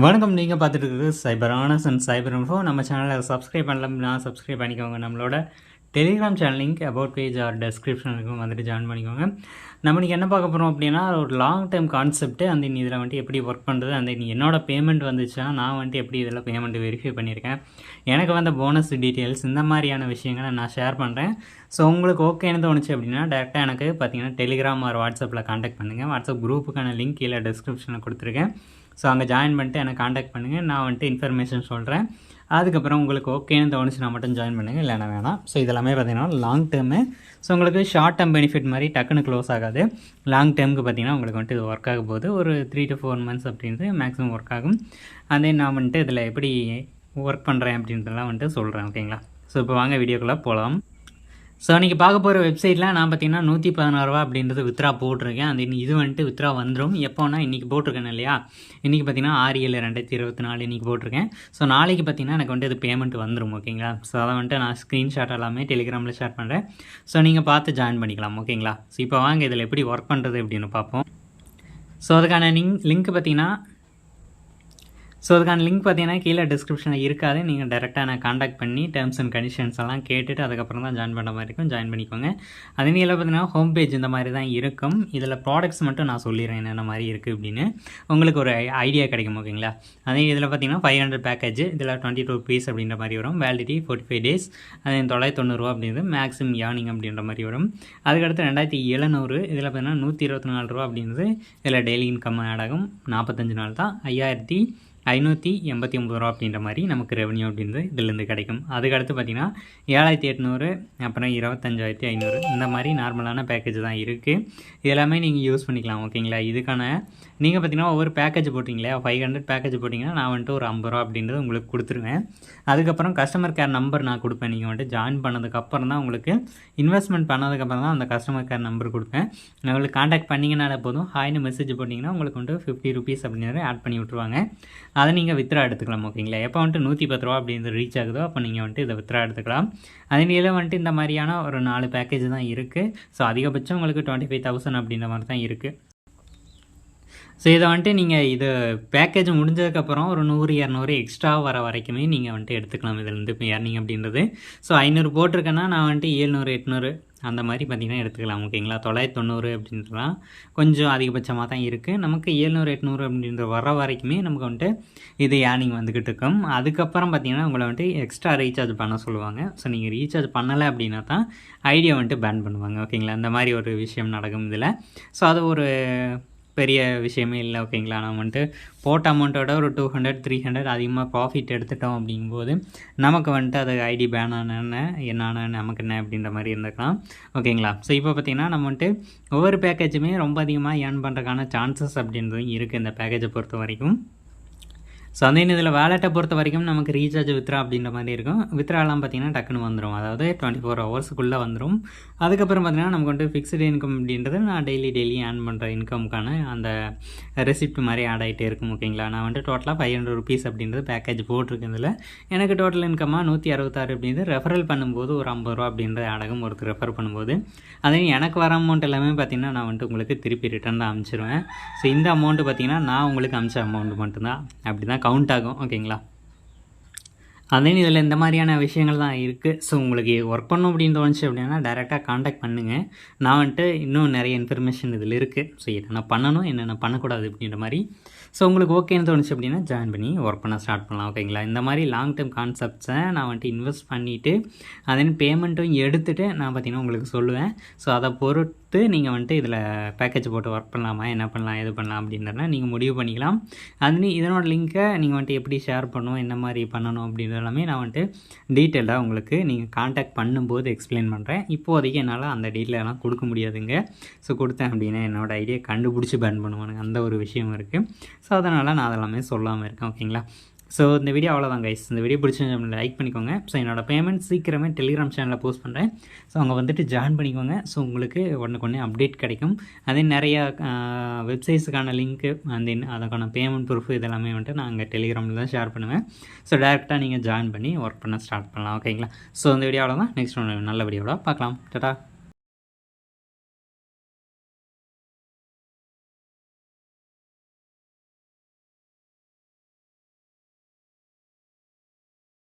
வணக்கம். நீங்கள் பார்த்துட்டு இருக்கிறது சைபர் ஆனஸ் அண்ட் சைபர் இன்ஃபோ. நம்ம சேனலை சப்ஸ்கிரைப் பண்ணலாம், சப்ஸ்கிரைப் பண்ணிக்கோங்க. நம்மளோட Telegram channel link about page or டெஸ்கிரிப்ஷனுக்கும் வந்துட்டு ஜாயின் பண்ணிக்கோங்க. நம்ம இன்றைக்கி என்ன பார்க்க போகிறோம் அப்படின்னா, ஒரு லாங் டைம் கான்செப்ட்டு அந்த இதில் வந்துட்டு எப்படி ஒர்க் பண்ணுறது, அந்த என்னோட பேமெண்ட் வந்துச்சுன்னா நான் வந்துட்டு எப்படி இதில் பேமெண்ட் வெரிஃபை பண்ணியிருக்கேன், எனக்கு வந்த போனஸ் டீட்டெயில்ஸ், இந்த மாதிரியான விஷயங்களை நான் ஷேர் பண்ணுறேன். ஸோ உங்களுக்கு ஓகேன்னு தோணுச்சு அப்படின்னா டேரெக்டாக எனக்கு பார்த்தீங்கன்னா டெலிகிராம் ஆர் வாட்ஸ்அப்பில் காண்டாக்ட் பண்ணுங்கள். வாட்ஸ்அப் குரூப்புக்கான லிங்க் கீழே டிஸ்கிரிப்ஷனில் கொடுத்துருக்கேன். ஸோ அங்கே ஜாயின் பண்ணிட்டு எனக்கு காண்டாக்ட் பண்ணுங்கள். நான் வந்துட்டு இன்ஃபர்மேஷன் சொல்கிறேன். அதுக்கப்புறம் உங்களுக்கு ஓகேன்னு தோணுச்சுன்னா மட்டும் ஜாயின் பண்ணுங்கள், இல்லைனா வேணாம். ஸோ இதெல்லாமே பார்த்தீங்கன்னா லாங் டேர்மு. ஸோ உங்களுக்கு ஷார்ட் டேர்ம் பெனிஃபிட் மாதிரி டக்குன்னு க்ளோஸ் ஆகாது. லாங் டேர்முக்கு பார்த்தீங்கன்னா உங்களுக்கு வந்துட்டு இது ஒர்க் ஆக போகுது. ஒரு 3 to 4 months அப்படின்றது மேக்ஸிமம் ஒர்க் ஆகும். அதே நான் வந்துட்டு இதில் எப்படி ஒர்க் பண்ணுறேன் அப்படின்றதெல்லாம் வந்துட்டு சொல்கிறேன். ஓகேங்களா? ஸோ இப்போ வாங்க வீடியோக்குள்ளே போகலாம். ஸோ இன்றைக்கி பார்க்க போகிற வெப்சைட்டில் நான் பார்த்தீங்கன்னா 116 ரூபா அப்படின்றது வித்ரா போட்டிருக்கேன். அது இது வந்துட்டு வித்ரா வந்துடும். எப்போனா இன்றைக்கி போட்டிருக்கேன் இல்லையா, இன்றைக்கி பார்த்தீங்கன்னா 6/7/2024 இன்றைக்கி போட்டிருக்கேன். ஸோ நாளைக்கு பார்த்தீங்கன்னா எனக்கு வந்துட்டு இது பேமெண்ட் வந்துடும். ஓகேங்களா? ஸோ அதை வந்துட்டு நான் ஸ்க்ரீன்ஷாட் எல்லாமே டெலிகிராமில் ஷேர் பண்ணுறேன். ஸோ நீங்கள் பார்த்து ஜாயின் பண்ணிக்கலாம். ஓகேங்களா? ஸோ இப்போ வாங்க இதில் எப்படி ஒர்க் பண்ணுறது அப்படின்னு பார்ப்போம். ஸோ அதுக்கான லிங்க் பார்த்தீங்கன்னா பார்த்தீங்கன்னா கீழே டிஸ்கிரிப்ஷனில் இருக்காது. நீங்கள் டேரெக்டாக நான் காண்டாக்ட் பண்ணி டேர்ம்ஸ் அண்ட் கண்டிஷன்ஸ் எல்லாம் கேட்டுட்டு அதுக்கப்புறம் தான் ஜாயின் பண்ண மாதிரி இருக்கும். ஜாயின் பண்ணிக்கோங்க. அதே இதில் பார்த்தீங்கன்னா ஹோம் பேஜ் இந்த மாதிரி தான் இருக்கும். இதில் ப்ராடக்ட்ஸ் மட்டும் நான் சொல்லிடுறேன் என்னென்ன மாதிரி இருக்குது அப்படின்னு, உங்களுக்கு ஒரு ஐடியா கிடைக்கும். ஓகேங்களா? அதே இதில் பார்த்தீங்கன்னா 500 பேக்கேஜ், இதில் 22 rupees அப்படின்ற மாதிரி வரும். வேலிடிட்டி 45 days, அது 990 ரூபா அப்படின்றது மேக்ஸிமம் ஏர்னிங் அப்படின்ற மாதிரி வரும். அதுக்கடுத்து 2700, இதில் பார்த்தீங்கன்னா 124 ரூபா அப்படின்றது இதில் டெய்லி இன்கம் ஆட் ஆகும். 45 நாள் தான். 5589 ரூபா அப்படின்ற மாதிரி நமக்கு ரெவன்யூ அப்படின்றது இதிலேருந்து கிடைக்கும். அதுக்கடுத்து பார்த்திங்கன்னா 7800, அப்புறம் 25500, இந்த மாதிரி நார்மலான பேக்கேஜ் தான் இருக்குது. இதெல்லாமே நீங்கள் யூஸ் பண்ணிக்கலாம். ஓகேங்களா? இதுக்கான நீங்கள் பார்த்தீங்கன்னா ஒவ்வொரு பேக்கேஜ் போட்டிங்களே, 500 பேக்கேஜ் போட்டிங்கன்னா நான் வந்துட்டு ஒரு 50 ரூபா அப்படின்றது உங்களுக்கு கொடுத்துருவேன். அதுக்கப்புறம் கஸ்டமர் கேர் நம்பர் நான் கொடுப்பேன். நீங்கள் வந்துட்டு ஜாயின் பண்ணதுக்கப்புறம் தான் உங்களுக்கு இன்வெஸ்ட்மெண்ட் பண்ணதுக்கப்புறம் தான் அந்த கஸ்டமர் கேர் நம்பர் கொடுப்பேன். உங்களுக்கு காண்டாக்ட் பண்ணிங்கனால போதும், ஹாய்னு மெசேஜ் போட்டிங்கன்னா உங்களுக்கு வந்துட்டு 50 rupees அப்படின்றது ஆட் பண்ணி விட்ருவாங்க. அதை நீங்கள் வித்ரா எடுத்துக்கலாம். ஓகேங்களா? எப்போ வந்துட்டு 110 ரூபா அப்படின்றது ரீச் ஆகுதோ அப்போ நீங்கள் வந்துட்டு இதை வித்ரா எடுத்துக்கலாம். அதனால வந்துட்டு இந்த மாதிரியான ஒரு 4 பேக்கேஜ் தான் இருக்குது. ஸோ அதிகபட்சம் உங்களுக்கு 25,000 அப்படின்ற மாதிரி தான் இருக்குது. ஸோ இதை வந்துட்டு நீங்கள் இது பேக்கேஜ் முடிஞ்சதுக்கப்புறம் ஒரு 100-200 எக்ஸ்ட்ரா வர வரைக்குமே நீங்கள் வந்துட்டு எடுத்துக்கலாம். இதிலேருந்து இப்போ ஏர்னிங் அப்படின்றது. ஸோ 500 போட்டிருக்கேன்னா நான் வந்துட்டு 700-800 அந்த மாதிரி பார்த்திங்கன்னா எடுத்துக்கலாம். ஓகேங்களா? 990 அப்படின்றலாம் கொஞ்சம் அதிகபட்சமாக தான் இருக்குது. நமக்கு 700-800 அப்படின்ற வர வரைக்குமே நமக்கு வந்துட்டு இது ஏர்னிங் வந்துக்கிட்டு இருக்கும். அதுக்கப்புறம் பார்த்திங்கன்னா உங்களை வந்துட்டு எக்ஸ்ட்ரா ரீசார்ஜ் பண்ண சொல்லுவாங்க. ஸோ நீங்கள் ரீசார்ஜ் பண்ணலை அப்படின்னா தான் ஐடியா வந்துட்டு பேன் பண்ணுவாங்க. ஓகேங்களா? இந்த மாதிரி ஒரு விஷயம் நடக்கும் இதில். ஸோ அது ஒரு பெரிய விஷயமே இல்லை. ஓகேங்களா? நம்ம வந்துட்டு போட்ட அமௌண்ட்டோட ஒரு 200-300 அதிகமாக ப்ராஃபிட் எடுத்துட்டோம் அப்படிங்கும்போது நமக்கு வந்துட்டு அது ஐடி பேன் என்னென்ன நமக்கு என்ன அப்படின்ற மாதிரி இருந்துக்கலாம். ஓகேங்களா? ஸோ இப்போ பார்த்திங்கன்னா நம்ம வந்துட்டு ஒவ்வொரு பேக்கேஜுமே ரொம்ப அதிகமாக ஏர்ன் பண்ணுறதுக்கான சான்சஸ் அப்படின்றதும் இருக்குது இந்த பேக்கேஜை பொறுத்த வரைக்கும். ஸோ அந்த இதில் வேலெட்டை பொறுத்த வரைக்கும் நமக்கு ரீசார்ஜ் வித்ரா அப்படின்ற மாதிரி இருக்கும். வித்ராலாம் பார்த்திங்கன்னா டக்குன்னு வந்துடும். அதாவது 24 hours வந்துடும். அதுக்கப்புறம் பார்த்திங்கன்னா நமக்கு வந்துட்டு ஃபிக்ஸ்டு இன்கம் அப்படின்றது நான் டெய்லி ஏர்ன் பண்ணுற இன்கமுக்கான அந்த ரெசிப்ட் மாதிரி ஆட் ஆகிட்டே இருக்கும். ஓகேங்களா? நான் வந்துட்டு டோட்டலாக 500 rupees அப்படின்றது பேக்கேஜ் போட்டிருக்கேன். இதில் எனக்கு டோட்டல் இன்கமாக 166 அப்படின்றது ரெஃபரல் பண்ணும்போது ஒரு 50 ரூபா அப்படின்றது ஆடகம் ஒருத்தர் ரெஃபர் பண்ணும்போது. அதே எனக்கு வர அமௌண்ட் எல்லாமே பார்த்திங்கன்னா நான் வந்துட்டு உங்களுக்கு திருப்பி ரிட்டர்ன் தான் அனுப்பிச்சிருவேன். ஸோ இந்த அமௌண்ட்டு பார்த்திங்கன்னா நான் உங்களுக்கு அனுப்பிச்ச அமௌண்ட் மட்டும்தான் அப்படி தான் கவுண்ட் ஆகும். ஓகேங்களா? அதே இதில் இந்த மாதிரியான விஷயங்கள் தான் இருக்குது. ஸோ உங்களுக்கு ஒர்க் பண்ணணும் அப்படின்னு தோணுச்சு அப்படின்னா டேரெக்டாக காண்டாக்ட் பண்ணுங்கள். நான் வந்துட்டு இன்னும் நிறைய இன்ஃபர்மேஷன் இதில் இருக்குது. ஸோ என்னென்ன பண்ணணும், என்னென்ன பண்ணக்கூடாது அப்படின்ற மாதிரி. ஸோ உங்களுக்கு ஓகேன்னு தோணுச்சு அப்படின்னா ஜாயின் பண்ணி ஒர்க் பண்ண ஸ்டார்ட் பண்ணலாம். ஓகேங்களா? இந்த மாதிரி லாங் டேர்ம் கான்செப்ட்ஸை நான் வந்துட்டு இன்வெஸ்ட் பண்ணிவிட்டு அதன் பேமெண்ட்டும் எடுத்துகிட்டு நான் பார்த்திங்கன்னா உங்களுக்கு சொல்லுவேன். ஸோ அதை பொறுத்து நீங்கள் வந்துட்டு இதில் பேக்கேஜ் போட்டு ஒர்க் பண்ணலாமா, என்ன பண்ணலாம், எது பண்ணலாம் அப்படின்றத நீங்கள் முடிவு பண்ணிக்கலாம். அது இதனோட லிங்க்கை நீங்கள் வந்துட்டு எப்படி ஷேர் பண்ணணும், என்ன மாதிரி பண்ணணும் அப்படின்றது எல்லாமே நான் வந்துட்டு டீட்டெயிலாக உங்களுக்கு நீங்கள் காண்டாக்ட் பண்ணும்போது எக்ஸ்பிளைன் பண்ணுறேன். இப்போதைக்கு என்னால் அந்த டீட்டெயிலெல்லாம் கொடுக்க முடியாதுங்க. ஸோ கொடுத்தேன் அப்படின்னா என்னோடய ஐடியா கண்டுபிடிச்சி பேன் பண்ணுவானுங்க, அந்த ஒரு விஷயம் இருக்குது. ஸோ அதனால் நான் அதெல்லாமே சொல்லாமல் இருக்கேன். ஓகேங்களா? ஸோ இந்த வீடியோ அவ்வளோதான் கைஸ். இந்த வீடியோ பிடிச்சிருந்து லைக் பண்ணிக்கோங்க. ஸோ என்னோடய பேமெண்ட் சீக்கிரமே டெலிகிராம் சேனலில் போஸ்ட் பண்ணுறேன். ஸோ அங்கே வந்துட்டு ஜாயின் பண்ணிக்கோங்க. ஸோ உங்களுக்கு ஒன்றுக்கு அப்டேட் கிடைக்கும். அதே நிறையா வெப்சைட்ஸுக்கான லிங்க்கு அதுக்கான பேமெண்ட் ப்ரூஃப் இதெல்லாமே வந்துட்டு நான் அங்கே டெலிகிராமில் தான் ஷேர் பண்ணுவேன். ஸோ டேரெக்டாக நீங்கள் ஜாயின் பண்ணி ஒர்க் பண்ண ஸ்டார்ட் பண்ணலாம். ஓகேங்களா? ஸோ இந்த வீடியோ அவ்வளோதான். நெக்ஸ்ட் ஒன்று நல்ல வீடியோட பார்க்கலாம். டாடா.